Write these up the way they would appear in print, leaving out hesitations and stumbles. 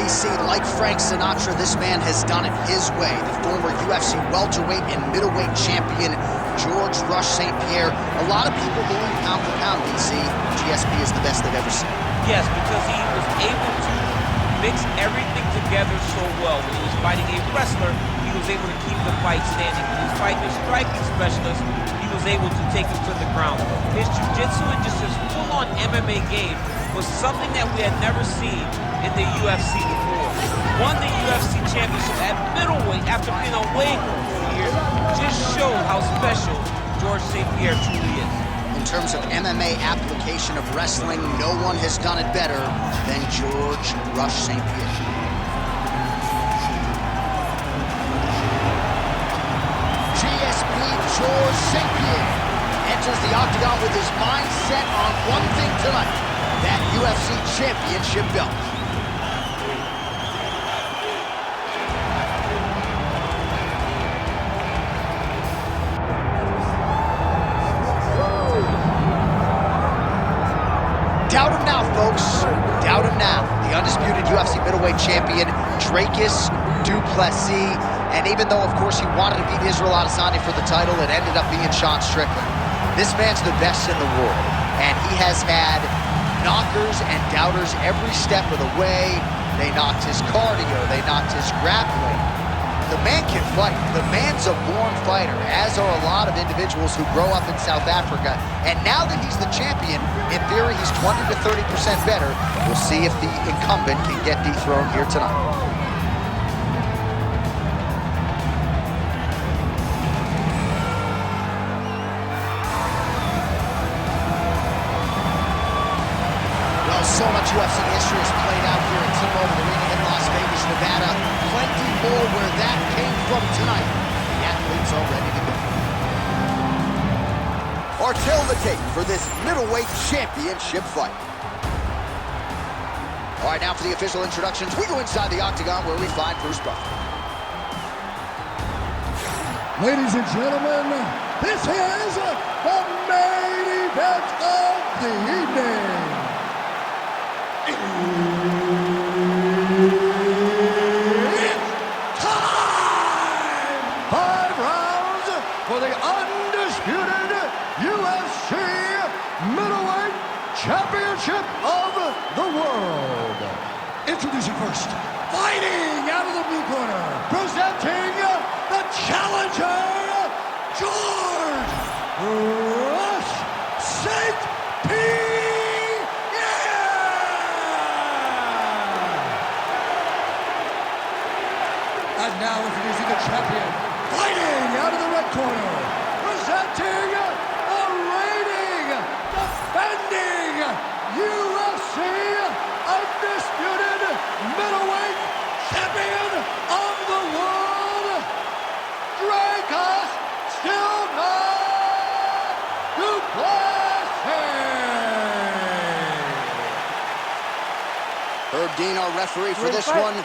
DC, like Frank Sinatra, this man has done it his way. The former UFC welterweight and middleweight champion, George Rush St-Pierre. A lot of people believe pound for pound, DC, GSP is the best they've ever seen. Yes, because he was able to mix everything together so well. When he was fighting a wrestler, he was able to keep the fight standing. When he was fighting a striking specialist, he was able to take him to the ground. His jiu-jitsu and just his full-on MMA game was something that we had never seen in the UFC before. Won the UFC championship at middleweight after being away for 4 years. Just showed how special George St-Pierre truly is. In terms of MMA application of wrestling, no one has done it better than George Rush St-Pierre. GSP George St-Pierre enters the octagon with his mind set on one thing tonight, that UFC championship belt. Doubt him now, folks. Doubt him now. The undisputed UFC middleweight champion, Dricus du Plessis. And even though, of course, he wanted to beat Israel Adesanya for the title, it ended up being Sean Strickland. This man's the best in the world. And he has had knockers and doubters every step of the way. They knocked his cardio. They knocked his grappling. The man can fight. The man's a born fighter, as are a lot of individuals who grow up in South Africa. And now that he's the champion, in theory, he's 20 to 30% better. We'll see if the incumbent can get dethroned here tonight. Well, so much UFC history is played out here at T-Mobile Arena in Las Vegas, Nevada. Plenty more where that came from tonight. The athletes are ready to go. Or tell the tape for this middleweight championship fight. All right, now for the official introductions, we go inside the octagon where we find Bruce Buffer. Ladies and gentlemen, this is the main event of the evening. For the undisputed UFC middleweight championship of the world. Introducing first, fighting out of the blue corner, presenting the challenger, George Rush St-Pierre. And now introducing the champion, fighting out of the red corner, presenting the reigning, defending UFC undisputed middleweight champion of the world, Dricus still not du Plessis. Herb Dean, our referee for this fight. one.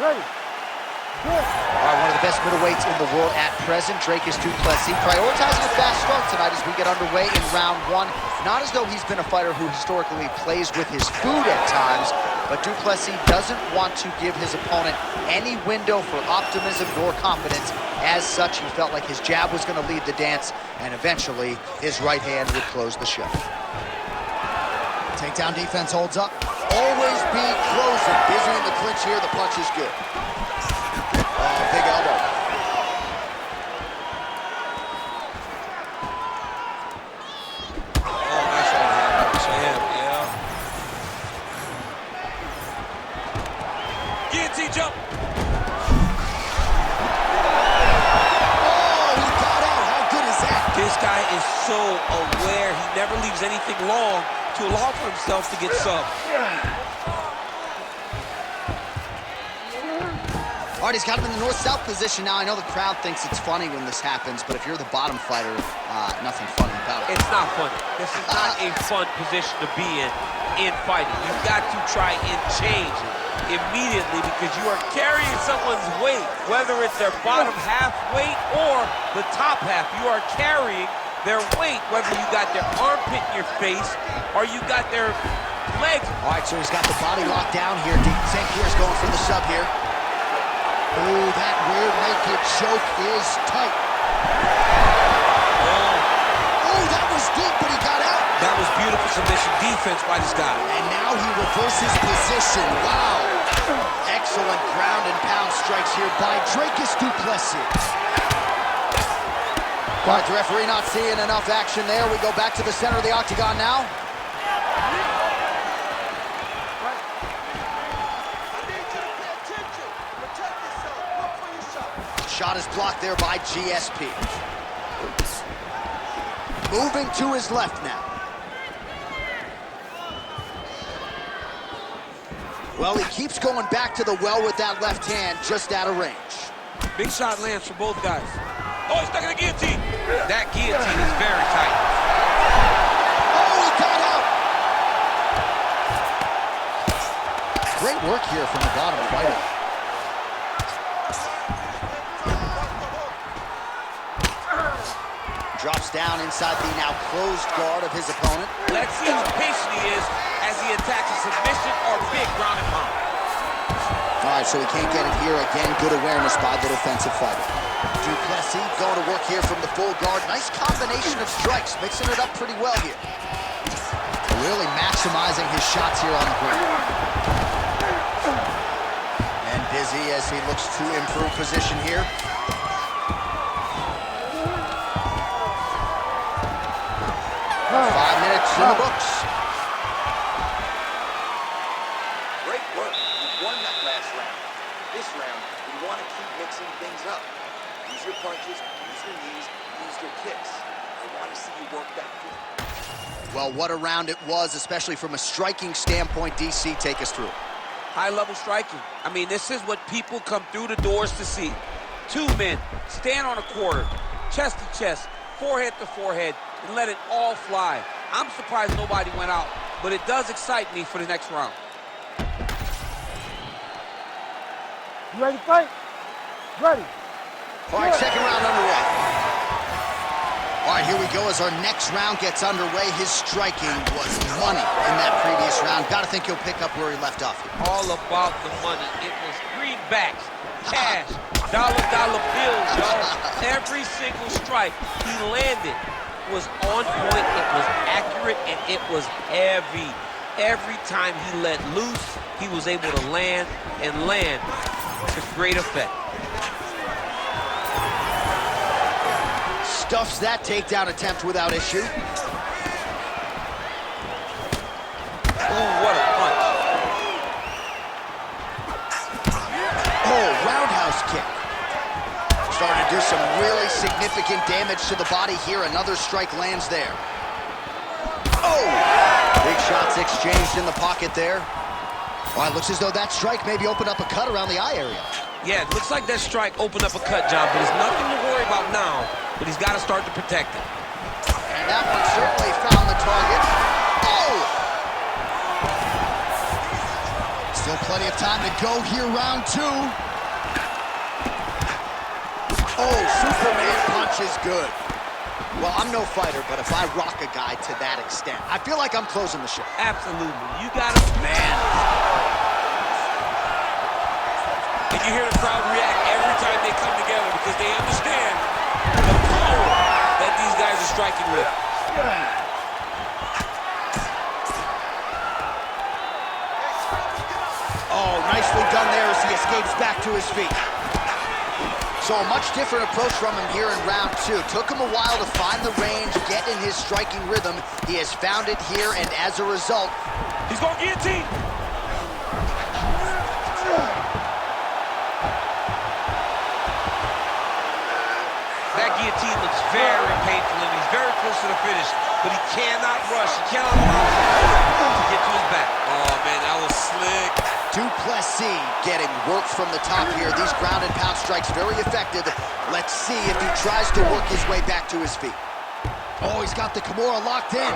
Ready. All right, one of the best middleweights in the world at present, Dricus du Plessis, prioritizing a fast start tonight as we get underway in round one. Not as though he's been a fighter who historically plays with his food at times, but du Plessis doesn't want to give his opponent any window for optimism nor confidence. As such, he felt like his jab was going to lead the dance, and eventually his right hand would close the show. Takedown defense holds up. Always be closing. Busy in the clinch here. The punch is good. Big elbow. Oh, nice right hand. Nice right hand, yeah. Guillotine jump. Oh, he got out. How good is that? This guy is so aware. He never leaves anything long to allow for himself to get subbed. All right, he's got him in the north-south position now. I know the crowd thinks it's funny when this happens, but if you're the bottom fighter, nothing funny about it. It's not funny. This is not a fun position to be in fighting. You've got to try and change it immediately because you are carrying someone's weight, whether it's their bottom half weight or the top half. You are carrying their weight, whether you got their armpit in your face or you got their legs. All right, so he's got the body locked down here. St-Pierre's going for the sub here. Ooh, that rear naked choke is tight. Oh, that was deep, but he got out. That was beautiful submission defense by this guy. And now he reverses position. Wow. Excellent ground and pound strikes here by Dricus du Plessis. All right, the referee not seeing enough action there. We go back to the center of the octagon now. Shot is blocked there by GSP. Moving to his left now. Well, he keeps going back to the well with that left hand, just out of range. Big shot lands for both guys. Oh, he's stuck in the guillotine. That guillotine is very tight. Oh, he got out! Great work here from the bottom fighter. Drops down inside the now closed guard of his opponent. Let's see how patient he is as he attacks a submission or big ground and pound. All right, so he can't get it here. Again, good awareness by the defensive fighter. Du Plessis going to work here from the full guard. Nice combination of strikes, mixing it up pretty well here. Really maximizing his shots here on the ground. And busy as he looks to improve position here. 5 minutes in the books. Great work. You won that last round. This round, we want to keep mixing things up. Use your punches, use your knees, use your kicks. I want to see you work that good. Well, what a round it was, especially from a striking standpoint. DC, take us through. High-level striking. I mean, this is what people come through the doors to see. Two men stand on a quarter, chest to chest, forehead to forehead, and let it all fly. I'm surprised nobody went out, but it does excite me for the next round. You ready to fight? Ready. All right, second round underway. All right, here we go as our next round gets underway. His striking was money in that previous round. Got to think he'll pick up where he left off here. All about the money. It was greenbacks, cash, dollar bills, y'all. Every single strike he landed was on point, it was accurate, and it was heavy. Every time he let loose, he was able to land to great effect. Stuffs that takedown attempt without issue. Ooh, what a punch. Oh, roundhouse kick. Starting to do some really significant damage to the body here. Another strike lands there. Oh! Big shots exchanged in the pocket there. Well, it looks as though that strike maybe opened up a cut around the eye area. Yeah, it looks like that strike opened up a cut, John, but there's nothing to worry about now, but he's got to start to protect it. And that one certainly found the target. Oh! Still plenty of time to go here, round two. Oh, Superman punch is good. Well, I'm no fighter, but if I rock a guy to that extent, I feel like I'm closing the show. Absolutely. You got a man. And you hear the crowd react every time they come together because they understand the power that these guys are striking with. Oh, nicely done there as he escapes back to his feet. So a much different approach from him here in round two. Took him a while to find the range, get in his striking rhythm. He has found it here, and as a result, He's going to guillotine. That guillotine looks very painful, and he's very close to the finish, but he cannot rush. He cannot allow to get to his back. Oh, man, that was slick. Du Plessis getting work from the top here. These ground and pound strikes very effective. Let's see if he tries to work his way back to his feet. Oh, he's got the Kimura locked in.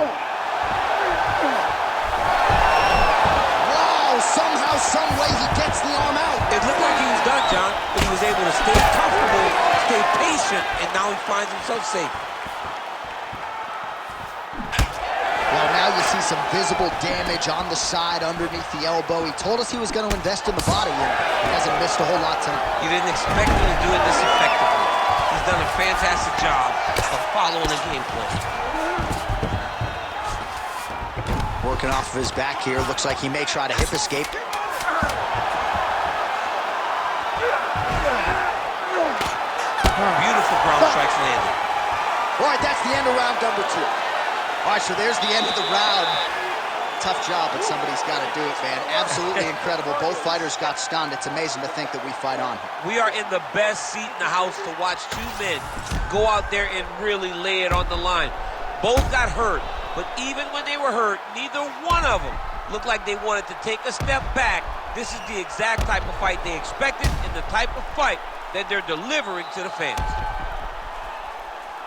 Wow, somehow, some way he gets the arm out. It looked like he was done, John, but he was able to stay comfortable, stay patient, and now he finds himself safe. Well, now you see some visible damage on the side underneath the elbow. He told us he was going to invest in the body, and he hasn't missed a whole lot tonight. You didn't expect him to do it this effectively. He's done a fantastic job of following the game plan. Working off of his back here. Looks like he may try to hip escape. Beautiful ground strikes landed. All right, that's the end of round number 2. All right, so there's the end of the round. Tough job, but somebody's got to do it, man. Absolutely incredible. Both fighters got stunned. It's amazing to think that we fight on here. We are in the best seat in the house to watch two men go out there and really lay it on the line. Both got hurt, but even when they were hurt, neither one of them looked like they wanted to take a step back. This is the exact type of fight they expected and the type of fight that they're delivering to the fans.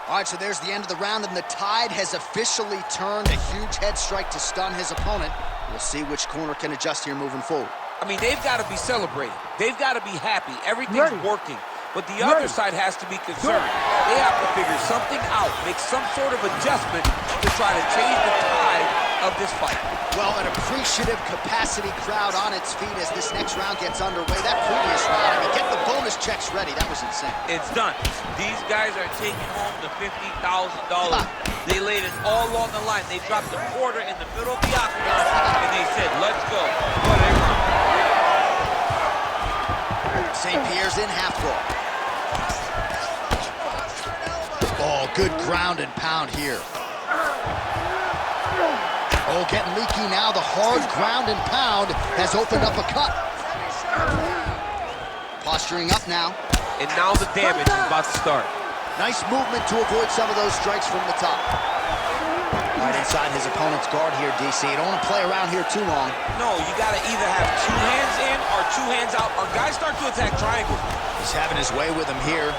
All right, so there's the end of the round, and the tide has officially turned. A huge head strike to stun his opponent. We'll see which corner can adjust here moving forward. I mean, they've got to be celebrating. They've got to be happy. Everything's working. But the other side has to be concerned. They have to figure something out, make some sort of adjustment to try to change the tide of this fight. Well, an appreciative capacity crowd on its feet as this next round gets underway. That previous round, I mean, get the bonus checks ready. That was insane. It's done. These guys are taking home the $50,000. They laid it all on the line. They dropped a quarter in the middle of the octagon, and they said, let's go. St-Pierre's in half guard. Oh, good ground and pound here. Oh, getting leaky now. The hard ground and pound has opened up a cut. Posturing up now. And now the damage is about to start. Nice movement to avoid some of those strikes from the top. Right inside his opponent's guard here, DC. You don't want to play around here too long. No, you got to either have two hands in or two hands out, or guys start to attack triangles. He's having his way with him here.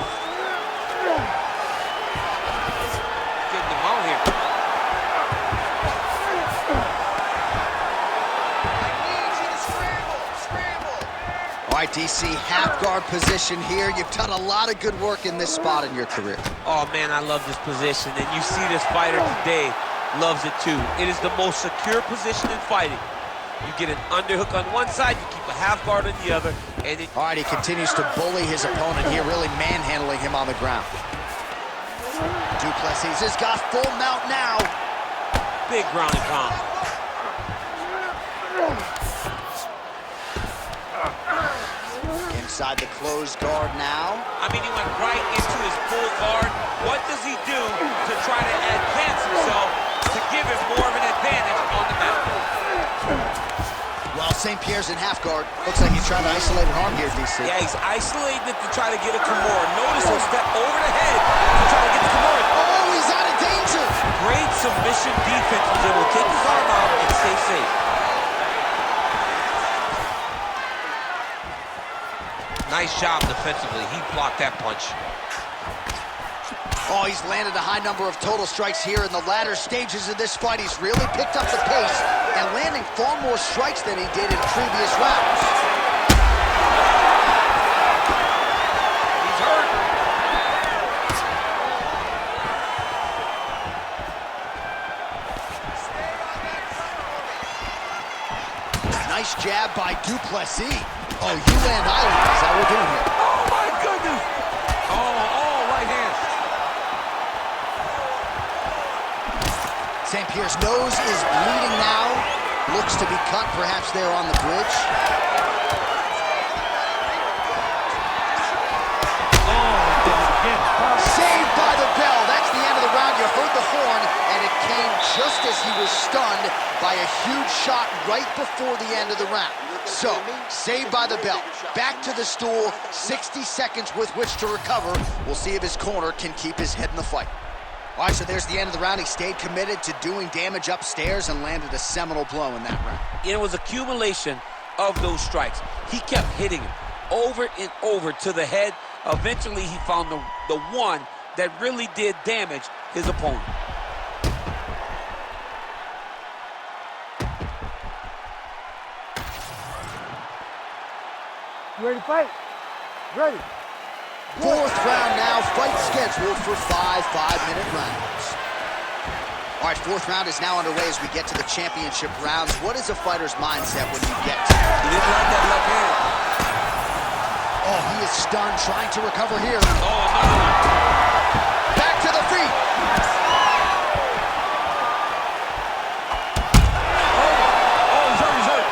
Getting them out here. All right, DC, half guard position here. You've done a lot of good work in this spot in your career. Oh, man, I love this position. And you see this fighter today loves it, too. It is the most secure position in fighting. You get an underhook on one side, you keep a half guard on the other, and it... All right, he continues to bully his opponent here, really manhandling him on the ground. Du Plessis has got full mount now. Big ground and pound. Inside the closed guard now. I mean, he went right into his full guard. What does he do to try to advance himself to give him more of an advantage on the mat? Well, St-Pierre's in half guard. Looks like he's trying to isolate an arm here, DC. Yeah, he's isolating it to try to get a Kimura. Notice he'll step over the head to try to get the Kimura. Oh, he's out of danger! Great submission defense. He will take his arm out and stay safe. Nice job defensively. He blocked that punch. Oh, he's landed a high number of total strikes here in the latter stages of this fight. He's really picked up the pace and landing far more strikes than he did in previous rounds. He's hurt. Nice jab by Du Plessis. Oh, you land island. Is that what we're doing here? Oh, my goodness. Oh, right hand. St-Pierre's nose is bleeding now. Looks to be cut, perhaps there on the bridge. Saved by the bell. That's the end of the round. You heard the horn, and it came just as he was stunned by a huge shot right before the end of the round. So, saved by the bell. Back to the stool, 60 seconds with which to recover. We'll see if his corner can keep his head in the fight. All right, so there's the end of the round. He stayed committed to doing damage upstairs and landed a seminal blow in that round. It was accumulation of those strikes. He kept hitting him over and over to the head. Eventually, he found the one that really did damage his opponent. You ready to fight? Ready. Fourth round now, fight scheduled for 5 5-minute rounds. All All right, fourth round is now underway as we get to the championship rounds. What is a fighter's mindset when you get to it? He didn't like that left hand. Oh, he is stunned, trying to recover here. Oh, another one. Back to the feet. Oh, he's hurt, he's hurt.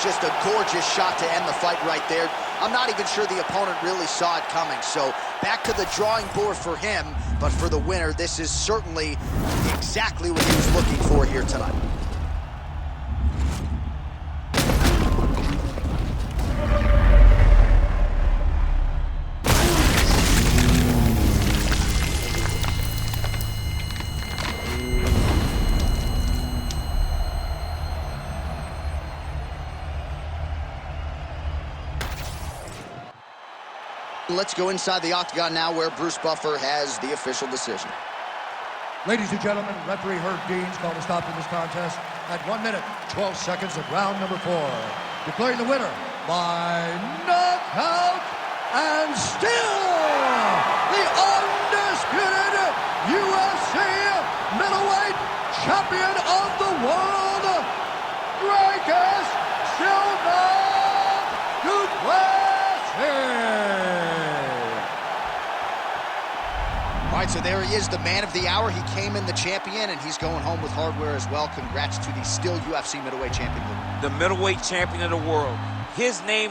Just a gorgeous shot to end the fight right there. I'm not even sure the opponent really saw it coming. So back to the drawing board for him, but for the winner, this is certainly exactly what he was looking for here tonight. Let's go inside the octagon now where Bruce Buffer has the official decision. Ladies and gentlemen, referee Herb Dean's called a stop to this contest at 1 minute, 12 seconds of round number 4. Declaring the winner by knockout and still the undisputed UFC middleweight champion of the world, Dricus Plessis. All right, so there he is, the man of the hour. He came in the champion, and he's going home with hardware as well. Congrats to the still UFC middleweight champion. The middleweight champion of the world. His name